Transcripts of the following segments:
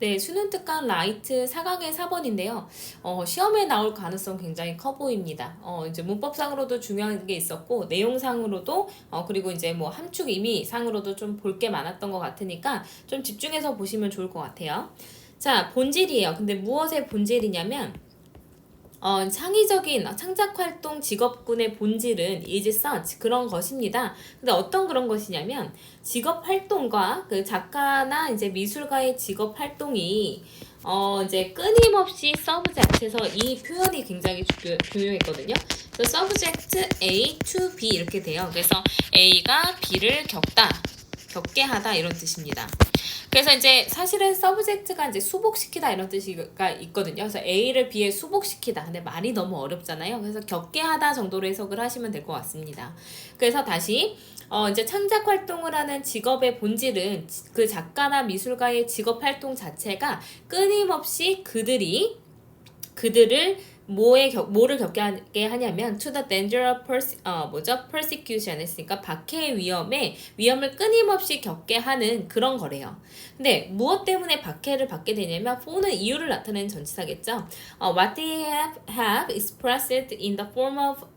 네, 수능 특강 라이트 4강의 4번인데요. 시험에 나올 가능성 굉장히 커 보입니다. 이제 문법상으로도 중요한 게 있었고, 내용상으로도, 그리고 이제 뭐 함축 의미 상으로도 좀 볼 게 많았던 것 같으니까 좀 집중해서 보시면 좋을 것 같아요. 자, 본질이에요. 근데 무엇의 본질이냐면, 창의적인 창작활동 직업군의 본질은 is such 그런 것입니다. 근데 어떤 그런 것이냐면 직업활동과 그 작가나 이제 미술가의 직업활동이 이제 끊임없이 subject에서 이 표현이 굉장히 중요했거든요. 그래서 subject A to B 이렇게 돼요. 그래서 A가 B를 겪게 하다 이런 뜻입니다. 그래서 이제 사실은 서브젝트가 이제 수복시키다 이런 뜻이가 있거든요. 그래서 A를 B에 수복시키다. 근데 말이 너무 어렵잖아요. 그래서 겪게 하다 정도로 해석을 하시면 될 것 같습니다. 그래서 다시 이제 창작 활동을 하는 직업의 본질은 그 작가나 미술가의 직업 활동 자체가 끊임없이 그들을 뭐를 겪게 하냐면 to the danger of persecution 했으니까 박해의 위험을 끊임없이 겪게 하는 그런 거래요. 근데 무엇 때문에 박해를 받게 되냐면 for는 이유를 나타내는 전치사겠죠. What they have expressed in the form of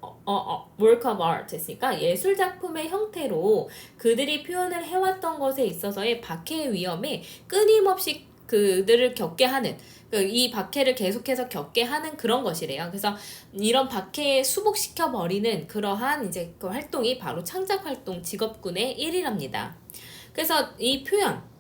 work of art 했으니까 예술 작품의 형태로 그들이 표현을 해왔던 것에 있어서의 박해의 위험에 끊임없이 그들을 겪게 하는 이 박해를 계속해서 겪게 하는 그런 것이래요. 그래서 이런 박해에 수복시켜 버리는 그러한 이제 그 활동이 바로 창작 활동 직업군의 일이랍니다. 그래서 이 표현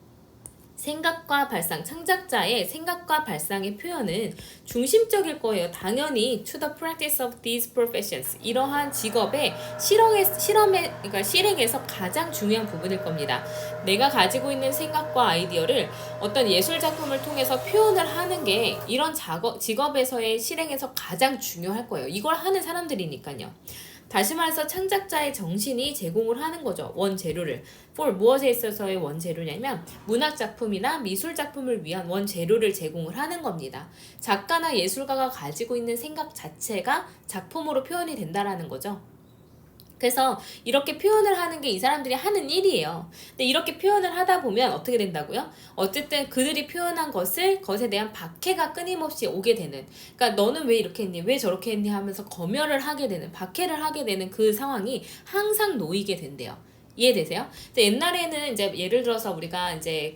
생각과 발상, 창작자의 생각과 발상의 표현은 중심적일 거예요. 당연히 to the practice of these professions. 이러한 직업의 그러니까 실행에서 가장 중요한 부분일 겁니다. 내가 가지고 있는 생각과 아이디어를 어떤 예술 작품을 통해서 표현을 하는 게 이런 직업에서의 실행에서 가장 중요할 거예요. 이걸 하는 사람들이니까요. 다시 말해서 창작자의 정신이 제공을 하는 거죠. 원재료를. for 무엇에 있어서의 원재료냐면 문학작품이나 미술작품을 위한 원재료를 제공을 하는 겁니다. 작가나 예술가가 가지고 있는 생각 자체가 작품으로 표현이 된다라는 거죠. 그래서 이렇게 표현을 하는 게 이 사람들이 하는 일이에요. 근데 이렇게 표현을 하다 보면 어떻게 된다고요? 어쨌든 그들이 표현한 것에 대한 박해가 끊임없이 오게 되는, 그러니까 너는 왜 이렇게 했니? 왜 저렇게 했니? 하면서 검열을 하게 되는, 박해를 하게 되는 그 상황이 항상 놓이게 된대요. 이해되세요? 옛날에는 이제 예를 들어서 우리가 이제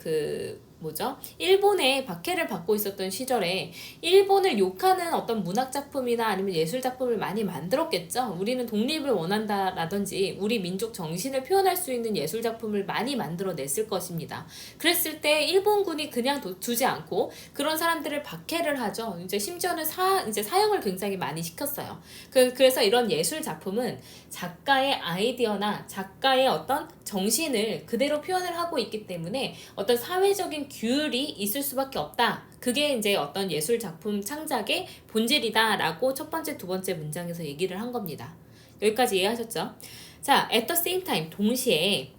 일본에 박해를 받고 있었던 시절에 일본을 욕하는 어떤 문학작품이나 아니면 예술작품을 많이 만들었겠죠. 우리는 독립을 원한다라든지 우리 민족 정신을 표현할 수 있는 예술작품을 많이 만들어냈을 것입니다. 그랬을 때 일본군이 그냥 두지 않고 그런 사람들을 박해를 하죠. 이제 심지어는 이제 사형을 굉장히 많이 시켰어요. 그래서 이런 예술작품은 작가의 아이디어나 작가의 어떤 정신을 그대로 표현을 하고 있기 때문에 어떤 사회적인 규율이 있을 수밖에 없다. 그게 이제 어떤 예술 작품 창작의 본질이다라고 첫 번째, 두 번째 문장에서 얘기를 한 겁니다. 여기까지 이해하셨죠? 자, at the same time, 동시에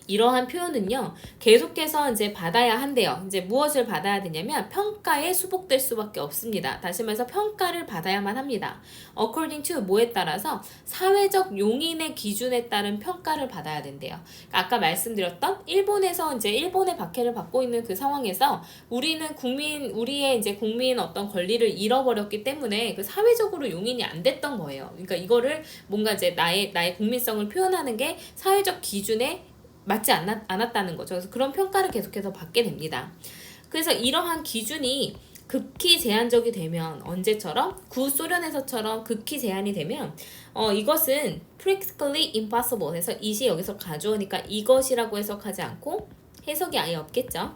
이러한 표현은요, 계속해서 이제 받아야 한대요. 이제 무엇을 받아야 되냐면 평가에 수복될 수밖에 없습니다. 다시 말해서 평가를 받아야만 합니다. according to 뭐에 따라서 사회적 용인의 기준에 따른 평가를 받아야 된대요. 아까 말씀드렸던 일본에서 이제 일본의 박해를 받고 있는 그 상황에서 우리의 이제 국민 어떤 권리를 잃어버렸기 때문에 그 사회적으로 용인이 안 됐던 거예요. 그러니까 이거를 뭔가 이제 나의 국민성을 표현하는 게 사회적 기준에 맞지 않았다는 거죠. 그래서 그런 평가를 계속해서 받게 됩니다. 그래서 이러한 기준이 극히 제한적이 되면 언제처럼 구소련에서처럼 극히 제한이 되면 이것은 practically impossible 해서 이시 여기서 가져오니까 이것이라고 해석하지 않고 해석이 아예 없겠죠.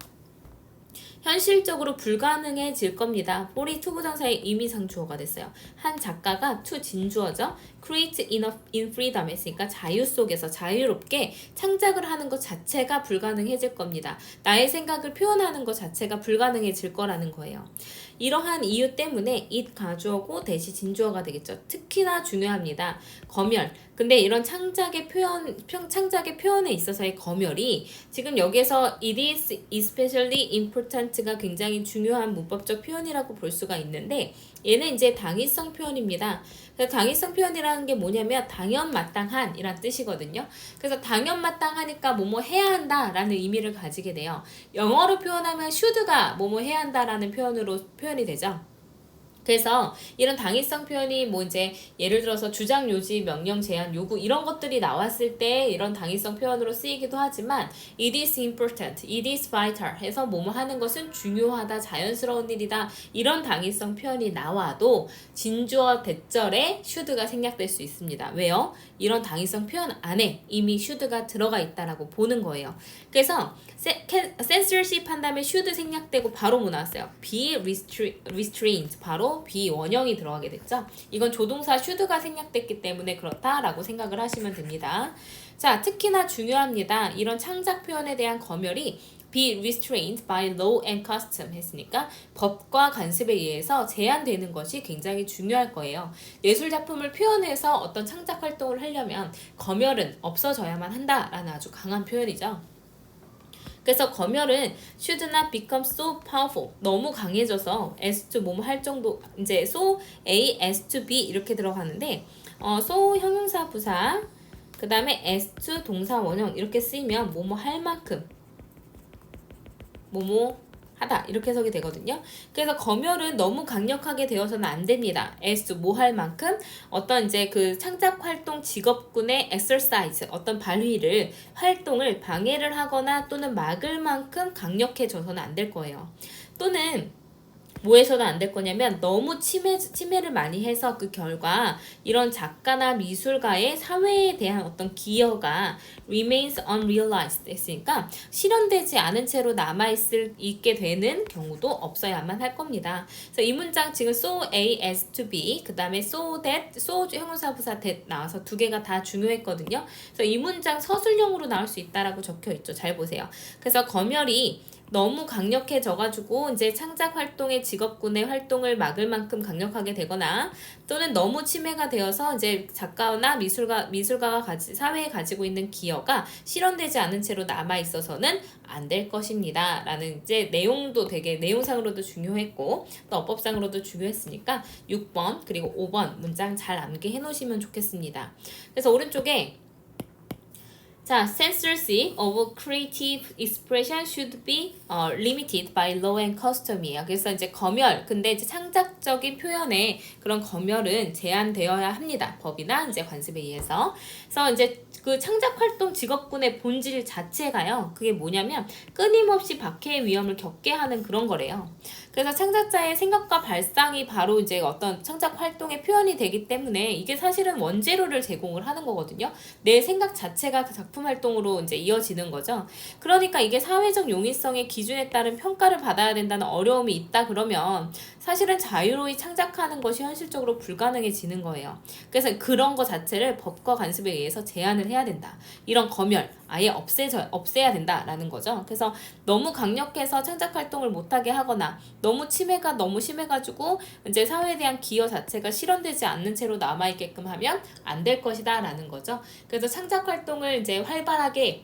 현실적으로 불가능해질 겁니다. 볼이 투부정사의 의미상 주어가 됐어요. 한 작가가 to 진주어죠. create in freedom 했으니까 자유 속에서 자유롭게 창작을 하는 것 자체가 불가능해질 겁니다. 나의 생각을 표현하는 것 자체가 불가능해질 거라는 거예요. 이러한 이유 때문에 it 가주어고 대시 진주어가 되겠죠. 특히나 중요합니다. 검열. 근데 이런 창작의 표현에 있어서의 검열이 지금 여기에서 it is especially important 자체가 굉장히 중요한 문법적 표현이라고 볼 수가 있는데 얘는 이제 당위성 표현입니다. 그래서 당위성 표현이라는 게 뭐냐면 당연마땅한 이란 뜻이거든요. 그래서 당연마땅하니까 뭐뭐 해야 한다라는 의미를 가지게 돼요. 영어로 표현하면 should가 뭐뭐 해야 한다라는 표현이 되죠. 그래서 이런 당위성 표현이 뭐 이제 예를 들어서 주장, 요지, 명령, 제한, 요구 이런 것들이 나왔을 때 이런 당위성 표현으로 쓰이기도 하지만 it is important, it is vital 해서 뭐뭐 하는 것은 중요하다, 자연스러운 일이다 이런 당위성 표현이 나와도 진주어 대절에 should가 생략될 수 있습니다. 왜요? 이런 당위성 표현 안에 이미 should가 들어가 있다라고 보는 거예요. 그래서 censorship 한 다음에 should 생략되고 바로 뭐 나왔어요? be restrained 바로 be 원형이 들어가게 됐죠. 이건 조동사 should가 생략됐기 때문에 그렇다라고 생각을 하시면 됩니다. 자, 특히나 중요합니다. 이런 창작 표현에 대한 검열이 be restrained by law and custom 했으니까 법과 관습에 의해서 제한되는 것이 굉장히 중요할 거예요. 예술작품을 표현해서 어떤 창작 활동을 하려면 검열은 없어져야만 한다라는 아주 강한 표현이죠. 그래서 검열은 should not become so powerful 너무 강해져서 as to 뭐뭐 할 정도 이제 so A as to B 이렇게 들어가는데 so 형용사 부사 그 다음에 as to 동사 원형 이렇게 쓰이면 뭐뭐 할 만큼 뭐뭐 하다 이렇게 해석이 되거든요. 그래서 검열은 너무 강력하게 되어서는 안 됩니다. as 뭐 할 만큼 어떤 이제 그 창작 활동 직업군의 exercise 어떤 발휘를 활동을 방해를 하거나 또는 막을 만큼 강력해져서는 안 될 거예요. 또는 뭐해서는 안 될 거냐면 너무 침해를 많이 해서 그 결과 이런 작가나 미술가의 사회에 대한 어떤 기여가 remains unrealized 했으니까 실현되지 않은 채로 있게 되는 경우도 없어야만 할 겁니다. 그래서 이 문장 지금 so A as to B 그 다음에 so that so 형용사 부사 that 나와서 두 개가 다 중요했거든요. 그래서 이 문장 서술형으로 나올 수 있다라고 적혀 있죠. 잘 보세요. 그래서 검열이 너무 강력해져가지고 이제 창작 활동의 직업군의 활동을 막을 만큼 강력하게 되거나 또는 너무 침해가 되어서 이제 작가나 미술가가 사회에 가지고 있는 기여가 실현되지 않은 채로 남아 있어서는 안 될 것입니다. 라는 이제 내용도 되게 내용상으로도 중요했고 또 어법상으로도 중요했으니까 6번 그리고 5번 문장 잘 암기해 놓으시면 좋겠습니다. 그래서 오른쪽에 자, censorship of creative expression should be limited by law and custom이에요. 그래서 이제 검열, 근데 이제 창작적인 표현에 그런 검열은 제한되어야 합니다. 법이나 이제 관습에 의해서. 그래서 이제 그 창작 활동 직업군의 본질 자체가요. 그게 뭐냐면 끊임없이 박해의 위험을 겪게 하는 그런 거래요. 그래서 창작자의 생각과 발상이 바로 이제 어떤 창작 활동의 표현이 되기 때문에 이게 사실은 원재료를 제공을 하는 거거든요. 내 생각 자체가 그 작품 활동으로 이제 이어지는 거죠. 그러니까 이게 사회적 용이성의 기준에 따른 평가를 받아야 된다는 어려움이 있다 그러면 사실은 자유로이 창작하는 것이 현실적으로 불가능해지는 거예요. 그래서 그런 거 자체를 법과 관습에 의해서 제한을 해야 된다. 이런 검열 아예 없애야 된다라는 거죠. 그래서 너무 강력해서 창작 활동을 못하게 하거나 너무 침해가 너무 심해가지고 이제 사회에 대한 기여 자체가 실현되지 않는 채로 남아있게끔 하면 안 될 것이다 라는 거죠. 그래서 창작 활동을 이제 활발하게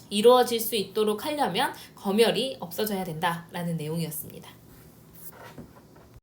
이루어질 수 있도록 하려면 검열이 없어져야 된다라는 내용이었습니다.